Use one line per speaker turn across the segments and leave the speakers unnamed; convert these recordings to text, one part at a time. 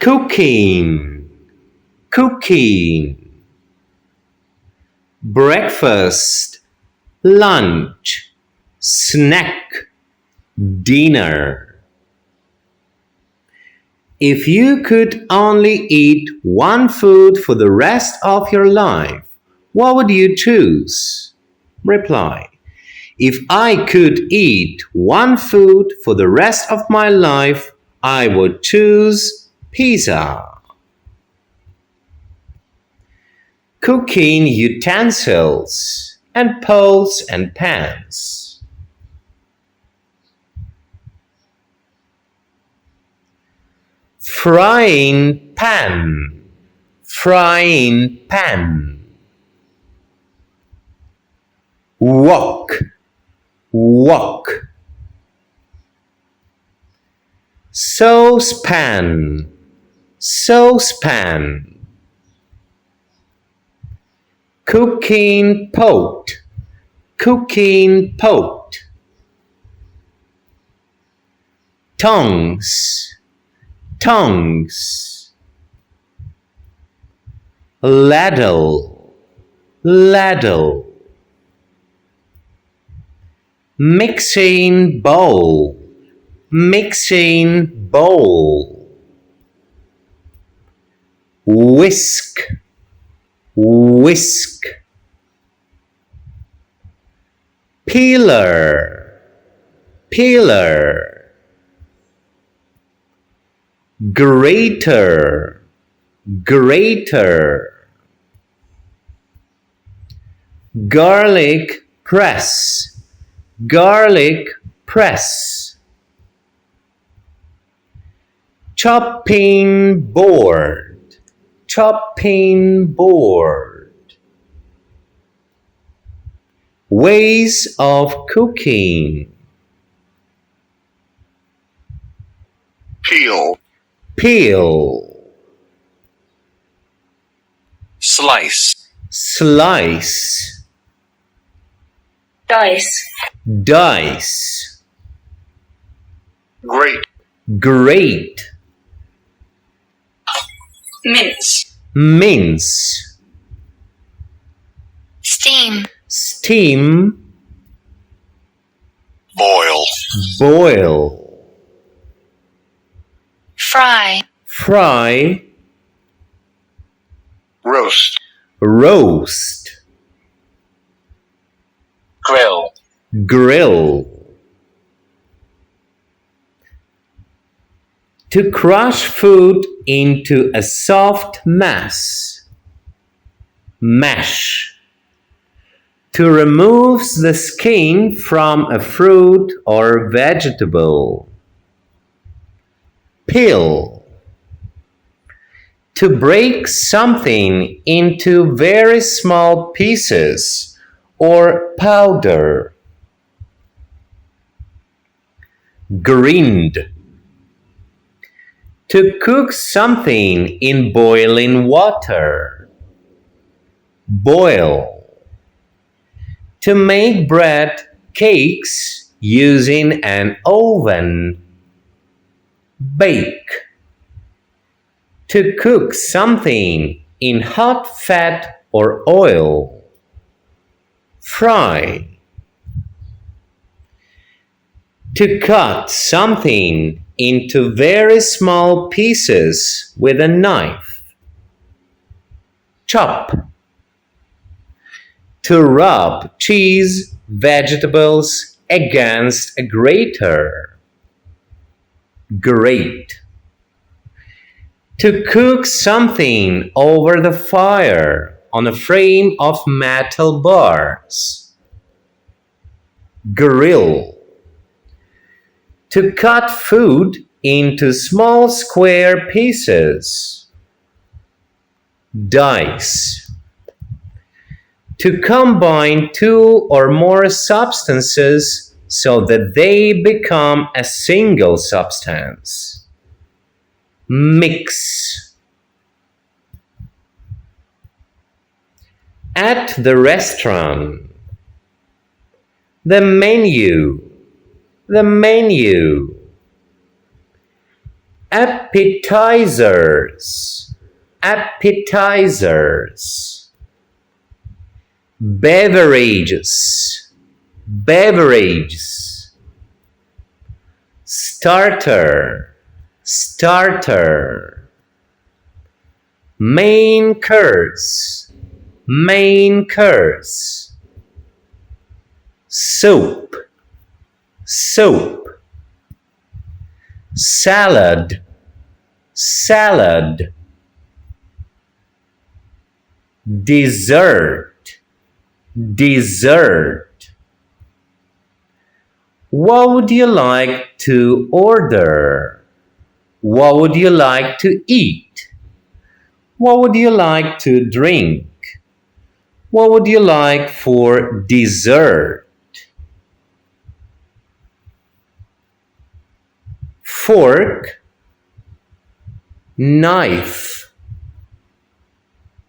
cooking, cooking. Breakfast, lunch, snack, dinner. If you could only eat one food for the rest of your life, what would you choose? Reply. If I could eat one food for the rest of my life, I would choose pizza. Cooking utensils and pots and pans. Frying pan, frying pan. Wok, wok. Saucepan, saucepan. Cooking pot, cooking pot. Tongs, tongs. Ladle, ladle. Mixing bowl, mixing bowl. Whisk, whisk. Peeler, peeler. Grater, grater. Garlic press, garlic press. Chopping board, chopping board. Ways of cooking.
Peel,
Peel,
slice,
slice.
Dice,
Dice,
grate,
grate.
mince,
Mince,
steam,
steam.
boil,
Boil,
fry,
fry.
roast,
Roast,
grill,
grill. To crush food into a soft mass. Mash. To remove the skin from a fruit or vegetable. Peel. To break something into very small pieces or powder. Grind. To cook something in boiling water. Boil. To make bread, cakes using an oven. Bake. To cook something in hot fat or oil. Fry. To cut something into very small pieces with a knife. Chop. To rub cheese, vegetables against a grater. Grate. To cook something over the fire on a frame of metal bars. Grill. To cut food into small square pieces. Dice. To combine two or more substances so that they become a single substance. Mix. At the restaurant. The menu. The menu. appetizers, appetizers. Beverages, beverages. Starter, starter. Main course, main course. Soap, soap. Salad, salad. Dessert, dessert. What would you like to order? What would you like to eat? What would you like to drink? What would you like for dessert? Fork, knife,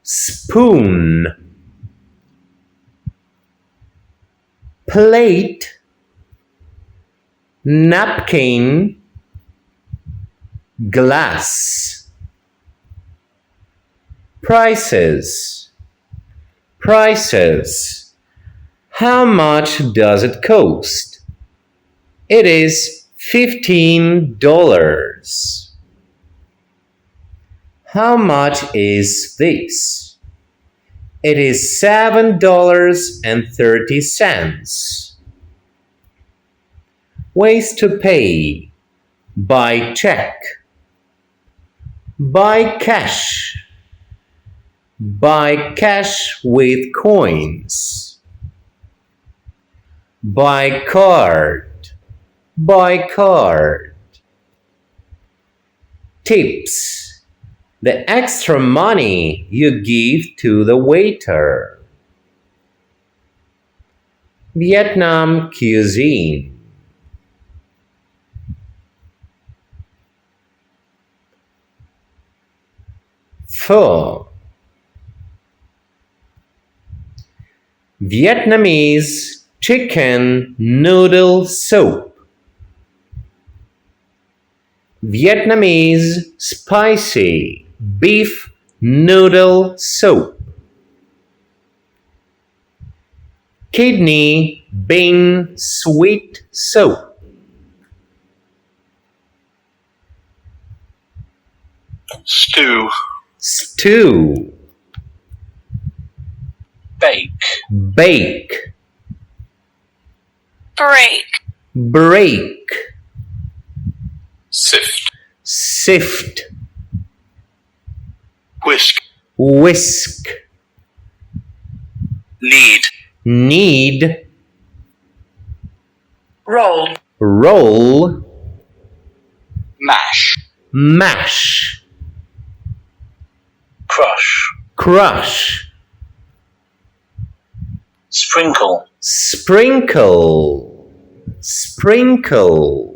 spoon. Plate, napkin, glass. Prices, prices. How much does it cost? It is $15. How much is this? It is $7.30. Ways to pay: by check, by cash with coins, by card, by card. Tips: the extra money you give to the waiter. Vietnam cuisine. Pho. Vietnamese chicken noodle soup. Vietnamese spicy beef noodle soup. Kidney bean sweet soup.
Stew.
Stew.
Bake.
Bake.
break,
Break.
Sift.
Sift.
Whisk.
Whisk.
Knead.
Knead.
roll,
Roll.
Mash.
Mash.
Crush.
Crush.
Sprinkle.
Sprinkle. Sprinkle.